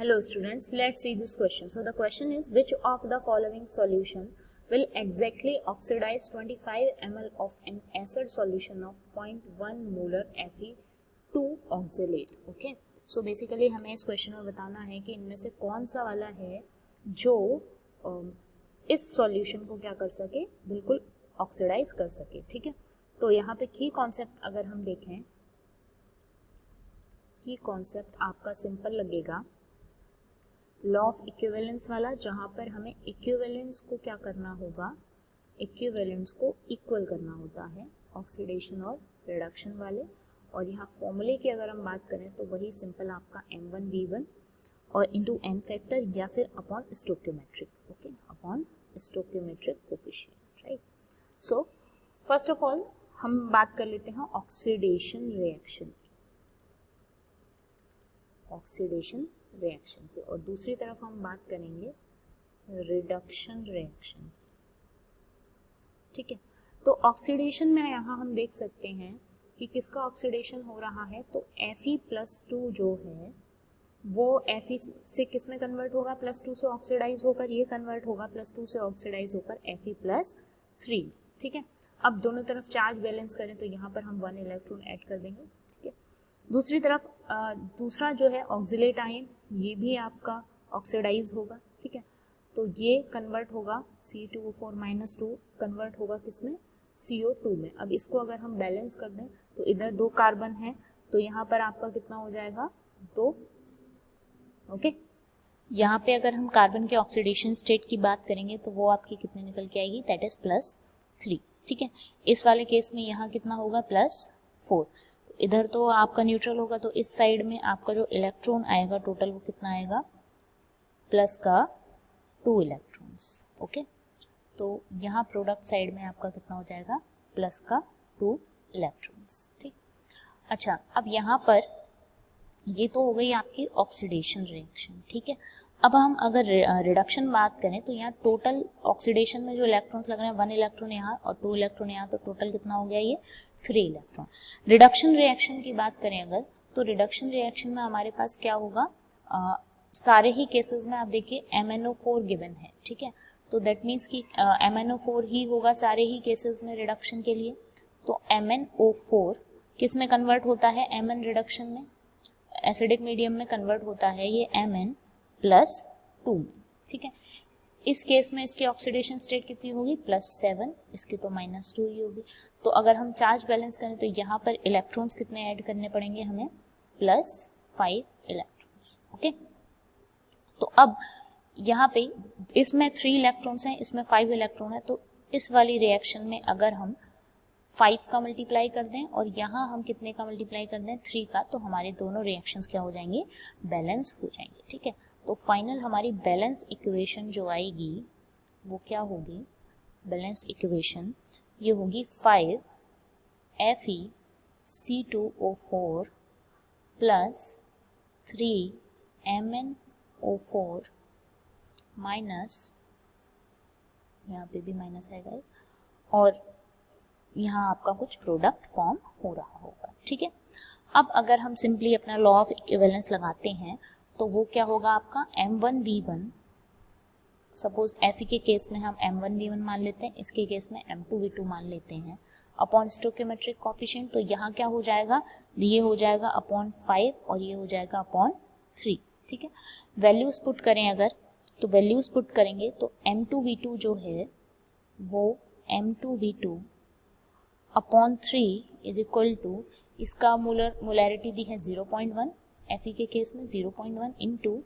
Hello students, let's see this question. So the question is, which of the following solution will exactly oxidize 25 ml of an acid solution of 0.1 molar Fe2 oxalate? Okay, so basically हमें इस question में बताना है कि इनमें से कौन सा वाला है जो इस सॉल्यूशन को क्या कर सके, बिल्कुल ऑक्सीडाइज कर सके. ठीक है, तो यहाँ पे की कॉन्सेप्ट अगर हम देखें, की कॉन्सेप्ट आपका सिंपल लगेगा, लॉ ऑफ इक्विवेलेंस वाला, जहाँ पर हमें इक्विवेलेंस को क्या करना होगा, इक्विवेलेंस को इक्वल करना होता है ऑक्सीडेशन और रिडक्शन वाले. और यहाँ फॉर्मूले की अगर हम बात करें तो वही सिंपल आपका m1v1 और इंटू m फैक्टर या फिर upon stoichiometric. Okay, upon stoichiometric coefficient, right. So first of all हम बात कर लेते हैं ऑक्सीडेशन रिएक्शन, ऑक्सीडेशन रिएक्शन की, और दूसरी तरफ हम बात करेंगे रिडक्शन रिएक्शन. ठीक है, तो ऑक्सीडेशन में यहाँ हम देख सकते हैं कि किसका ऑक्सीडेशन हो रहा है, तो Fe+2 जो है वो Fe से किस में कन्वर्ट होगा, +2 से ऑक्सीडाइज होकर ये कन्वर्ट होगा, +2 से ऑक्सीडाइज होकर Fe+3. ठीक है, अब दोनों तरफ चार्ज बैलेंस करें तो यहाँ पर हम 1 इलेक्ट्रॉन ऐड कर देंगे. ठीक है, दूसरी तरफ दूसरा जो है ऑक्सीलेट आयन, ये भी आपका ऑक्सीडाइज होगा. ठीक है, तो ये कन्वर्ट होगा C2O4-2 कन्वर्ट होगा किसमें, CO2 में. अब इसको अगर हम बैलेंस कर दें तो इधर 2 कार्बन है, तो यहाँ पर आपका कितना हो जाएगा, 2. ओके, यहाँ पे अगर हम कार्बन के ऑक्सीडेशन स्टेट की बात करेंगे तो वो आपकी कितने निकल के आएगी, दैट इज +3. ठीक है, इस वाले केस में यहाँ कितना होगा, +4. इधर तो आपका न्यूट्रल होगा, तो इस साइड में आपका जो इलेक्ट्रॉन आएगा टोटल वो कितना आएगा, +2 इलेक्ट्रॉन्स. ओके, तो यहाँ प्रोडक्ट साइड में आपका कितना हो जाएगा, +2 इलेक्ट्रॉन्स. ठीक, अच्छा, अब यहाँ पर ये तो हो गई आपकी ऑक्सीडेशन रिएक्शन. ठीक है, अब हम अगर रिडक्शन बात करें तो यहाँ टोटल ऑक्सीडेशन में जो इलेक्ट्रॉन्स लग रहे हैं, 1 इलेक्ट्रॉन यहाँ और 2 इलेक्ट्रॉन यहाँ, तो टोटल कितना हो गया, ये 3 इलेक्ट्रॉन. रिडक्शन रिएक्शन की बात करें अगर, तो रिडक्शन रिएक्शन में हमारे पास क्या होगा, सारे ही केसेस में आप देखिए MnO4 गिवन है. ठीक है, तो दैट मीन्स कि MnO4 ही होगा सारे ही केसेस में रिडक्शन के लिए. तो MnO4 किस में कन्वर्ट होता है, Mn रिडक्शन में, एसिडिक मीडियम में कन्वर्ट होता है ये Mn+2 में. ठीक है, इस केस में इसकी ऑक्सीडेशन स्टेट कितनी होगी, +7, इसकी तो -2 ही होगी. तो अगर हम चार्ज बैलेंस करें तो यहाँ पर इलेक्ट्रॉन्स कितने ऐड करने पड़ेंगे हमें, +5 इलेक्ट्रॉन्स. ओके, तो अब यहाँ पे इसमें 3 इलेक्ट्रॉन्स हैं, इसमें 5 इलेक्ट्रॉन है, तो इस वाली रिएक्शन में अगर हम 5 का मल्टीप्लाई कर दें और यहाँ हम कितने का मल्टीप्लाई कर दें, 3 का, तो हमारे दोनों रिएक्शंस क्या हो जाएंगे, बैलेंस हो जाएंगे. ठीक है, तो फाइनल हमारी बैलेंस इक्वेशन जो आएगी वो क्या होगी, बैलेंस इक्वेशन ये होगी 5 FeC2O4 + 3 MnO4 माइनस, यहाँ पे भी माइनस आएगा, और यहाँ आपका कुछ प्रोडक्ट फॉर्म हो रहा होगा. ठीक है, अब अगर हम सिंपली अपना लॉ ऑफ इक्विवेलेंस लगाते हैं तो वो क्या होगा आपका, m1v1, सपोज Fe के केस में हम m1v1 मान लेते हैं, इसके केस में m2v2 मान लेते हैं, अपॉन स्टोइकियोमेट्रिक कोएफिशिएंट, तो यहाँ क्या हो जाएगा, ये हो जाएगा अपॉन 5 और ये हो जाएगा अपॉन 3. ठीक है, वैल्यूज पुट करें अगर, तो वैल्यूज पुट करेंगे तो m2v2 जो है वो m2v2 upon 3 is equal to, इसका मोलैरिटी दी है 0.1, Fe के केस में 0.1 इंटू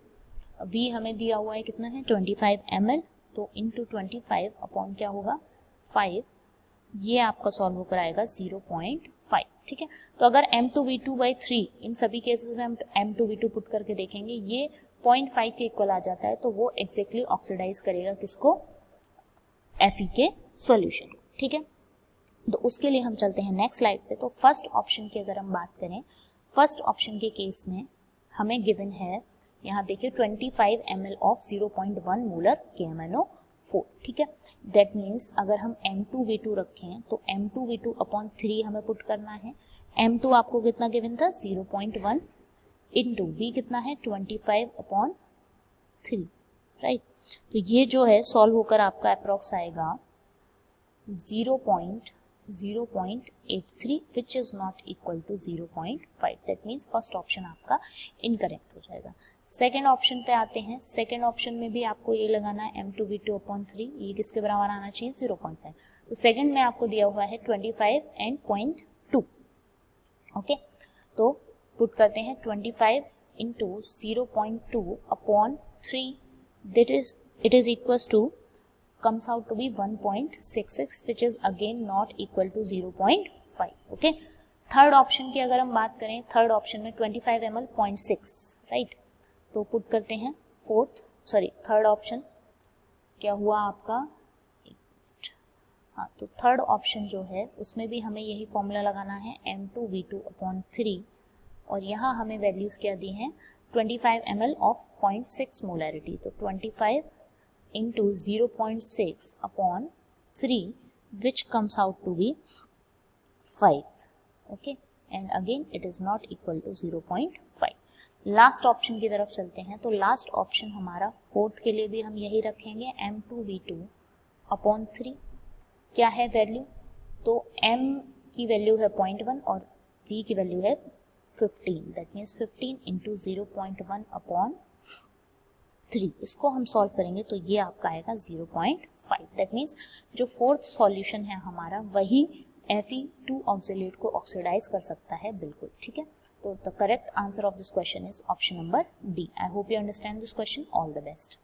V हमें दिया हुआ है कितना है, 25 ml, तो इंटू 25 अपॉन क्या होगा, 5, ये आपका सॉल्व होकर आएगा 0.5. ठीक है, तो अगर m2v2/3 इन सभी केसेस में हम m2v2 पुट करके देखेंगे, ये 0.5 के इक्वल आ जाता है, तो वो एग्जैक्टली ऑक्सीडाइज करेगा किसको, Fe के सॉल्यूशन को. ठीक है, तो उसके लिए हम चलते हैं नेक्स्ट स्लाइड पे. तो फर्स्ट ऑप्शन की अगर हम बात करें, फर्स्ट ऑप्शन के केस में हमें गिवन है, यहाँ देखिए 25 ml ऑफ 0.1 मोलर KMnO4. ठीक है, दैट मीन्स अगर हम M2V2 रखें तो M2V2 अपॉन 3 हमें पुट करना है. M2 आपको कितना गिवन था, 0.1 इंटू V कितना है, 25 अपॉन 0.3, राइट। तो ये जो है सॉल्व होकर आपका अप्रॉक्स आएगा 0.0.83 which is not equal to 0.5। That means first option आपका इनकरेक्ट हो जाएगा। सेकेंड ऑप्शन पे आते हैं। सेकेंड ऑप्शन में भी आपको ये लगाना है m2v2/3, ये किसके बराबर आना चाहिए 0.5। तो सेकेंड में आपको दिया हुआ है 25 एंड 0.2। ओके, तो पुट करते हैं 25 into 0.2/3, that is it is equals to comes out to be 1.66 which is again not equal to 0.5। Okay, third option की अगर हम बात करें, थर्ड ऑप्शन में 25 ml 0.6, राइट। तो पुट करते हैं थर्ड ऑप्शन क्या हुआ आपका, हाँ, तो थर्ड ऑप्शन जो है उसमें भी हमें यही फॉर्मूला लगाना है m2v2/3 और यहाँ हमें वैल्यूज क्या दी हैं 25 ml ऑफ 0.6 मोलैरिटी। तो 25 into 0.6/3 which comes out to be 5। okay, and again it is not equal to 0.5। Last option की तरफ चलते हैं। तो लास्ट ऑप्शन हमारा फोर्थ के लिए भी हम यही रखेंगे m2v2/3। क्या है वैल्यू, तो m की वैल्यू है 0.1 और v की वैल्यू है 15। That means 15 into 0.1/3। इसको हम सॉल्व करेंगे तो ये आपका आएगा 0.5। दैट मीन्स जो फोर्थ सॉल्यूशन है हमारा वही Fe2 ऑक्सिलेट को ऑक्सीडाइज कर सकता है, बिल्कुल ठीक है। तो the correct answer of this question is option number D. I hope you understand this question. All the best.